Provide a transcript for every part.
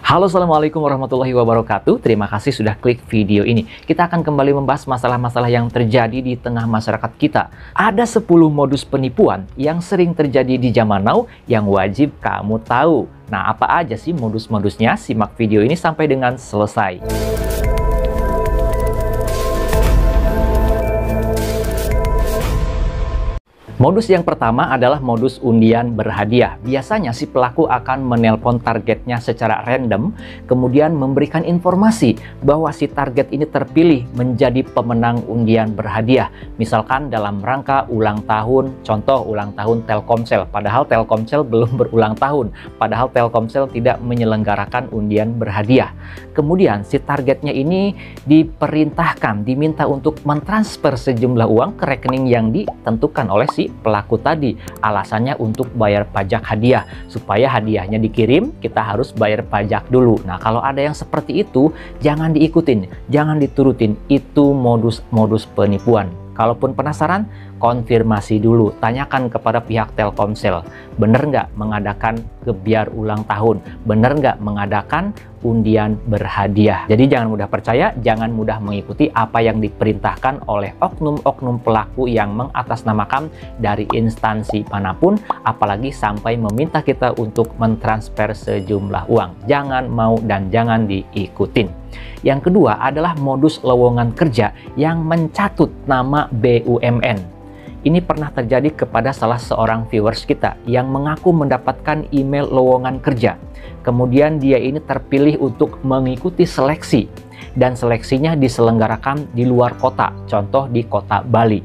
Halo, Assalamualaikum warahmatullahi wabarakatuh. Terima kasih sudah klik video ini. Kita akan kembali membahas masalah-masalah yang terjadi di tengah masyarakat kita. Ada 10 modus penipuan yang sering terjadi di zaman now yang wajib kamu tahu. Nah, apa aja sih modus-modusnya? Simak video ini sampai dengan selesai. Modus yang pertama adalah modus undian berhadiah. Biasanya si pelaku akan menelpon targetnya secara random, kemudian memberikan informasi bahwa si target ini terpilih menjadi pemenang undian berhadiah. Misalkan dalam rangka ulang tahun, contoh ulang tahun Telkomsel, padahal Telkomsel belum berulang tahun, padahal Telkomsel tidak menyelenggarakan undian berhadiah. Kemudian si targetnya ini diperintahkan, diminta untuk mentransfer sejumlah uang ke rekening yang ditentukan oleh si pelaku tadi. Alasannya untuk bayar pajak hadiah. Supaya hadiahnya dikirim, kita harus bayar pajak dulu. Nah, kalau ada yang seperti itu, jangan diikutin, jangan diturutin. Itu modus-modus penipuan. Kalaupun penasaran, konfirmasi dulu. Tanyakan kepada pihak Telkomsel, bener nggak mengadakan gebyar ulang tahun? Bener nggak mengadakan undian berhadiah? Jadi jangan mudah percaya, jangan mudah mengikuti apa yang diperintahkan oleh oknum-oknum pelaku yang mengatasnamakan dari instansi manapun, apalagi sampai meminta kita untuk mentransfer sejumlah uang. Jangan mau dan jangan diikutin. Yang kedua adalah modus lowongan kerja yang mencatut nama BUMN. Ini pernah terjadi kepada salah seorang viewers kita yang mengaku mendapatkan email lowongan kerja. Kemudian dia ini terpilih untuk mengikuti seleksi, dan seleksinya diselenggarakan di luar kota, contoh di kota Bali.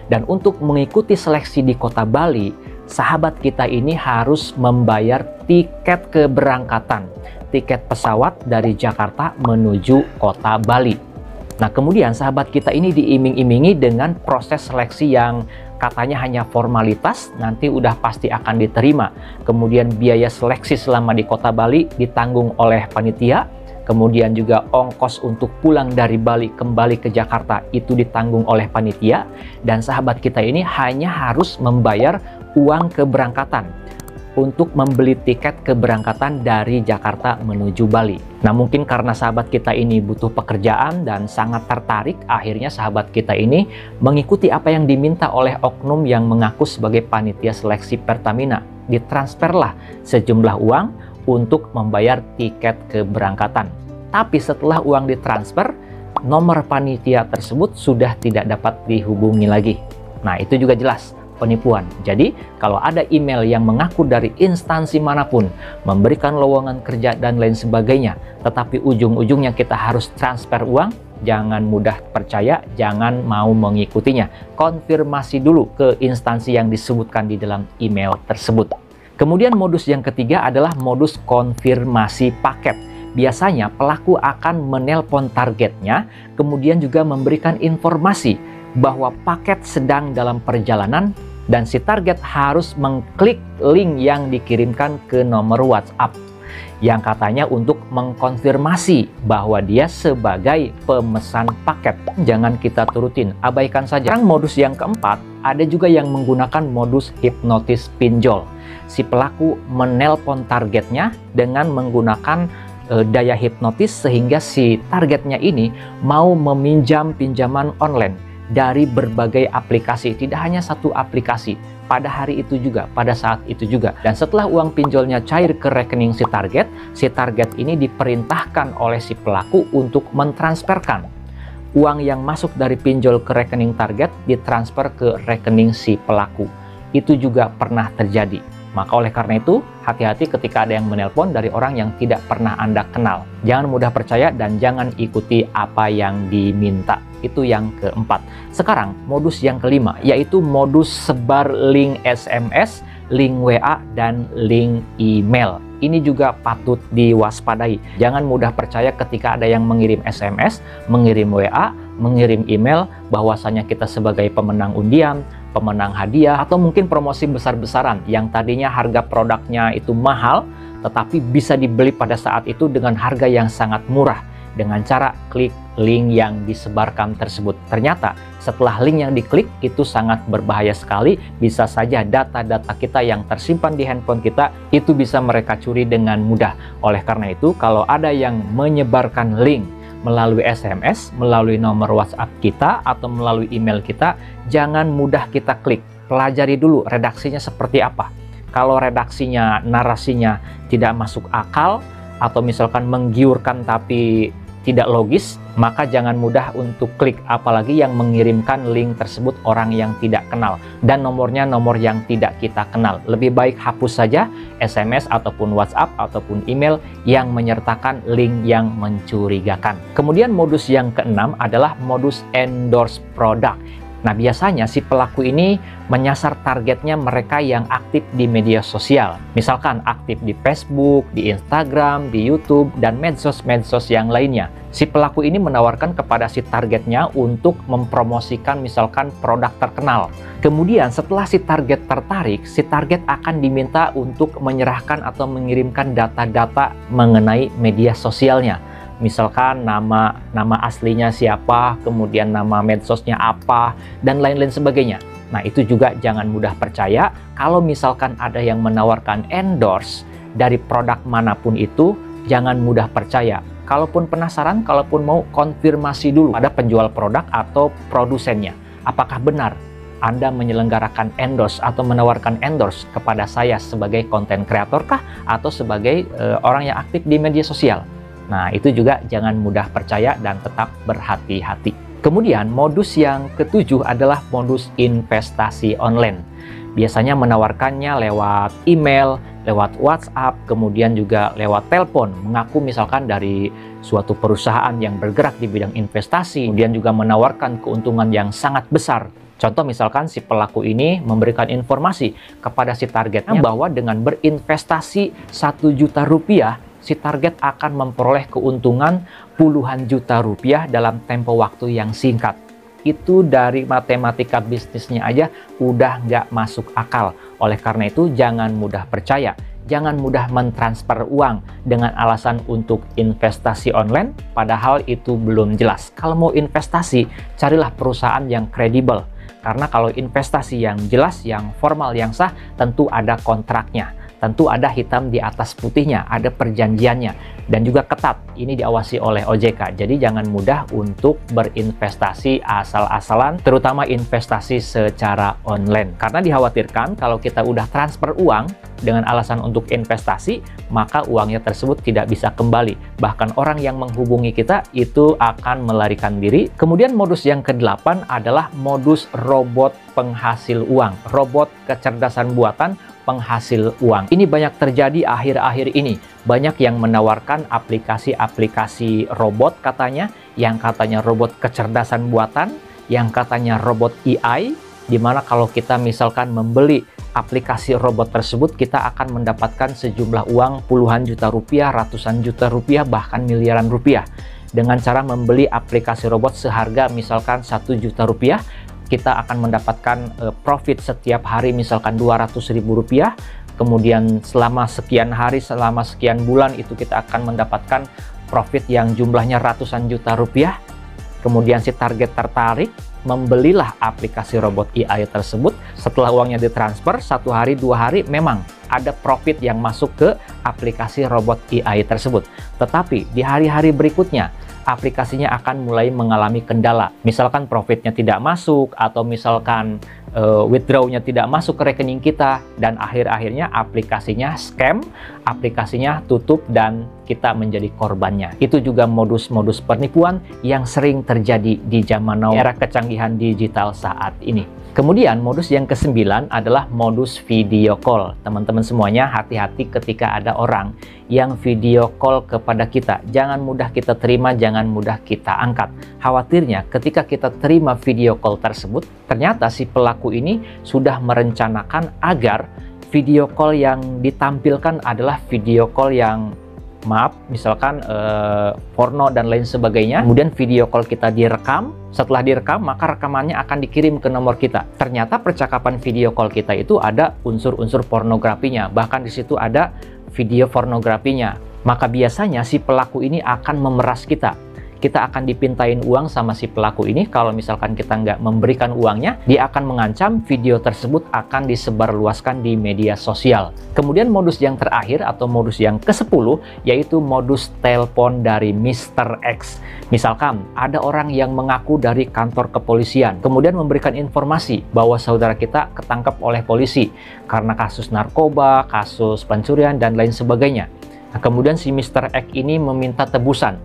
Dan untuk mengikuti seleksi di kota Bali, sahabat kita ini harus membayar tiket keberangkatan, tiket pesawat dari Jakarta menuju kota Bali. Nah, kemudian sahabat kita ini diiming-imingi dengan proses seleksi yang katanya hanya formalitas, nanti udah pasti akan diterima. Kemudian biaya seleksi selama di kota Bali ditanggung oleh panitia. Kemudian juga ongkos untuk pulang dari Bali kembali ke Jakarta itu ditanggung oleh panitia. Dan sahabat kita ini hanya harus membayar uang keberangkatan untuk membeli tiket keberangkatan dari Jakarta menuju Bali. Nah, mungkin karena sahabat kita ini butuh pekerjaan dan sangat tertarik, akhirnya sahabat kita ini mengikuti apa yang diminta oleh oknum yang mengaku sebagai panitia seleksi Pertamina. Ditransferlah sejumlah uang untuk membayar tiket keberangkatan. Tapi setelah uang ditransfer, nomor panitia tersebut sudah tidak dapat dihubungi lagi. Nah, itu juga jelas penipuan. Jadi, kalau ada email yang mengaku dari instansi manapun, memberikan lowongan kerja dan lain sebagainya, tetapi ujung-ujungnya kita harus transfer uang, jangan mudah percaya, jangan mau mengikutinya. Konfirmasi dulu ke instansi yang disebutkan di dalam email tersebut. Kemudian modus yang ketiga adalah modus konfirmasi paket. Biasanya pelaku akan menelpon targetnya, kemudian juga memberikan informasi bahwa paket sedang dalam perjalanan dan si target harus mengklik link yang dikirimkan ke nomor WhatsApp yang katanya untuk mengkonfirmasi bahwa dia sebagai pemesan paket. Jangan kita turutin, abaikan saja. Sekarang modus yang keempat, ada juga yang menggunakan modus hipnotis pinjol. Si pelaku menelpon targetnya dengan menggunakan daya hipnotis sehingga si targetnya ini mau meminjam pinjaman online dari berbagai aplikasi, tidak hanya satu aplikasi, pada hari itu juga, pada saat itu juga. Dan setelah uang pinjolnya cair ke rekening si target ini diperintahkan oleh si pelaku untuk mentransferkan uang yang masuk dari pinjol ke rekening target, ditransfer ke rekening si pelaku. Itu juga pernah terjadi. Maka oleh karena itu, hati-hati ketika ada yang menelpon dari orang yang tidak pernah Anda kenal. Jangan mudah percaya dan jangan ikuti apa yang diminta. Itu yang keempat. Sekarang modus yang kelima, yaitu modus sebar link SMS, link WA, dan link email. Ini juga patut diwaspadai. Jangan mudah percaya ketika ada yang mengirim SMS, mengirim WA, mengirim email, bahwasanya kita sebagai pemenang undian, pemenang hadiah, atau mungkin promosi besar-besaran yang tadinya harga produknya itu mahal, tetapi bisa dibeli pada saat itu dengan harga yang sangat murah. dengan cara klik link yang disebarkan tersebut. Ternyata setelah link yang diklik itu sangat berbahaya sekali, bisa saja data-data kita yang tersimpan di handphone kita itu bisa mereka curi dengan mudah. Oleh karena itu, kalau ada yang menyebarkan link melalui SMS, melalui nomor WhatsApp kita, atau melalui email kita, jangan mudah kita klik. Pelajari dulu redaksinya seperti apa. Kalau redaksinya, narasinya tidak masuk akal, atau misalkan menggiurkan tapi tidak logis, maka jangan mudah untuk klik, apalagi yang mengirimkan link tersebut orang yang tidak kenal dan nomornya nomor yang tidak kita kenal. Lebih baik hapus saja SMS ataupun WhatsApp ataupun email yang menyertakan link yang mencurigakan. Kemudian modus yang keenam adalah modus endorse product. Nah, biasanya si pelaku ini menyasar targetnya mereka yang aktif di media sosial. Misalkan aktif di Facebook, di Instagram, di YouTube, dan medsos-medsos yang lainnya. Si pelaku ini menawarkan kepada si targetnya untuk mempromosikan misalkan produk terkenal. Kemudian setelah si target tertarik, si target akan diminta untuk menyerahkan atau mengirimkan data-data mengenai media sosialnya. Misalkan nama aslinya siapa, kemudian nama medsosnya apa, dan lain-lain sebagainya. Nah, itu juga jangan mudah percaya kalau misalkan ada yang menawarkan endorse dari produk manapun itu, jangan mudah percaya. Kalaupun penasaran, kalaupun mau konfirmasi dulu pada penjual produk atau produsennya. Apakah benar Anda menyelenggarakan endorse atau menawarkan endorse kepada saya sebagai konten kreator kah? Atau sebagai orang yang aktif di media sosial? Nah, itu juga jangan mudah percaya dan tetap berhati-hati. Kemudian, modus yang ketujuh adalah modus investasi online. Biasanya menawarkannya lewat email, lewat WhatsApp, kemudian juga lewat telepon. Mengaku misalkan dari suatu perusahaan yang bergerak di bidang investasi, kemudian juga menawarkan keuntungan yang sangat besar. Contoh misalkan si pelaku ini memberikan informasi kepada si targetnya bahwa dengan berinvestasi 1 juta rupiah, si target akan memperoleh keuntungan puluhan juta rupiah dalam tempo waktu yang singkat. Itu dari matematika bisnisnya aja udah nggak masuk akal. Oleh karena itu jangan mudah percaya, jangan mudah mentransfer uang dengan alasan untuk investasi online, padahal itu belum jelas. Kalau mau investasi, carilah perusahaan yang kredibel. Karena kalau investasi yang jelas, yang formal, yang sah, tentu ada kontraknya. Tentu ada hitam di atas putihnya, ada perjanjiannya, dan juga ketat. Ini diawasi oleh OJK. Jadi jangan mudah untuk berinvestasi asal-asalan, terutama investasi secara online. Karena dikhawatirkan kalau kita udah transfer uang dengan alasan untuk investasi, maka uangnya tersebut tidak bisa kembali. Bahkan orang yang menghubungi kita itu akan melarikan diri. Kemudian modus yang ke-8 adalah modus robot penghasil uang, robot kecerdasan buatan penghasil uang. Ini banyak terjadi akhir-akhir ini. Banyak yang menawarkan aplikasi-aplikasi robot katanya, yang katanya robot kecerdasan buatan, yang katanya robot AI, di mana kalau kita misalkan membeli aplikasi robot tersebut, kita akan mendapatkan sejumlah uang puluhan juta rupiah, ratusan juta rupiah, bahkan miliaran rupiah. Dengan cara membeli aplikasi robot seharga misalkan 1 juta rupiah, kita akan mendapatkan profit setiap hari misalkan 200.000 rupiah, kemudian selama sekian hari, selama sekian bulan itu kita akan mendapatkan profit yang jumlahnya ratusan juta rupiah. Kemudian si target tertarik, membelilah aplikasi robot AI tersebut. Setelah uangnya ditransfer, 1 hari, 2 hari, memang ada profit yang masuk ke aplikasi robot AI tersebut. Tetapi di hari-hari berikutnya, aplikasinya akan mulai mengalami kendala. Misalkan profitnya tidak masuk, atau misalkan withdrawnya tidak masuk ke rekening kita, dan akhir-akhirnya aplikasinya scam, aplikasinya tutup, dan kita menjadi korbannya. Itu juga modus-modus penipuan yang sering terjadi di zaman now, era kecanggihan digital saat ini. Kemudian modus yang ke-9 adalah modus video call. Teman-teman semuanya, hati-hati ketika ada orang yang video call kepada kita. Jangan mudah kita terima, jangan mudah kita angkat. Khawatirnya ketika kita terima video call tersebut, ternyata si pelaku ini sudah merencanakan agar video call yang ditampilkan adalah video call yang misalkan porno dan lain sebagainya. Kemudian video call kita direkam. Setelah direkam, maka rekamannya akan dikirim ke nomor kita. Ternyata percakapan video call kita itu ada unsur-unsur pornografinya. Bahkan di situ ada video pornografinya. maka biasanya si pelaku ini akan memeras kita. Kita akan dipintain uang sama si pelaku ini. Kalau misalkan kita nggak memberikan uangnya, dia akan mengancam video tersebut akan disebarluaskan di media sosial. Kemudian modus yang terakhir atau modus yang ke-10 yaitu modus telepon dari Mr. X. Misalkan ada orang yang mengaku dari kantor kepolisian, kemudian memberikan informasi bahwa saudara kita ketangkep oleh polisi karena kasus narkoba, kasus pencurian, dan lain sebagainya. Nah, kemudian si Mr. X ini meminta tebusan,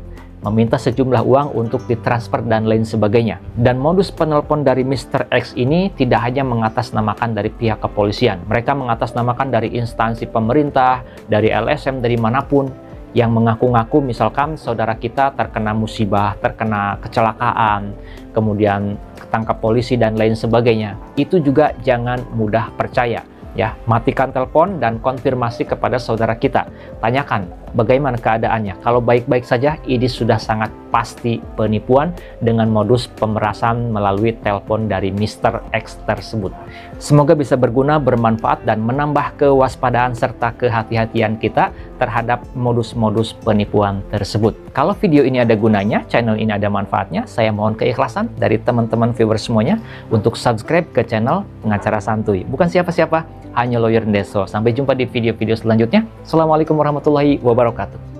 meminta sejumlah uang untuk ditransfer dan lain sebagainya. Dan modus penelpon dari Mr. X ini tidak hanya mengatasnamakan dari pihak kepolisian. Mereka mengatasnamakan dari instansi pemerintah, dari LSM, dari manapun, yang mengaku-ngaku misalkan saudara kita terkena musibah, terkena kecelakaan, kemudian ketangkap polisi dan lain sebagainya. Itu juga jangan mudah percaya. Ya, matikan telepon dan konfirmasi kepada saudara kita. Tanyakan bagaimana keadaannya. Kalau baik-baik saja, ini sudah sangat pasti penipuan dengan modus pemerasan melalui telepon dari Mr. X tersebut. Semoga bisa berguna, bermanfaat, dan menambah kewaspadaan serta kehati-hatian kita terhadap modus-modus penipuan tersebut. Kalau video ini ada gunanya, channel ini ada manfaatnya, saya mohon keikhlasan dari teman-teman viewers semuanya untuk subscribe ke channel Pengacara Santuy. Bukan siapa-siapa, hanya Lawyer Ndeso. Sampai jumpa di video-video selanjutnya. Assalamualaikum warahmatullahi wabarakatuh.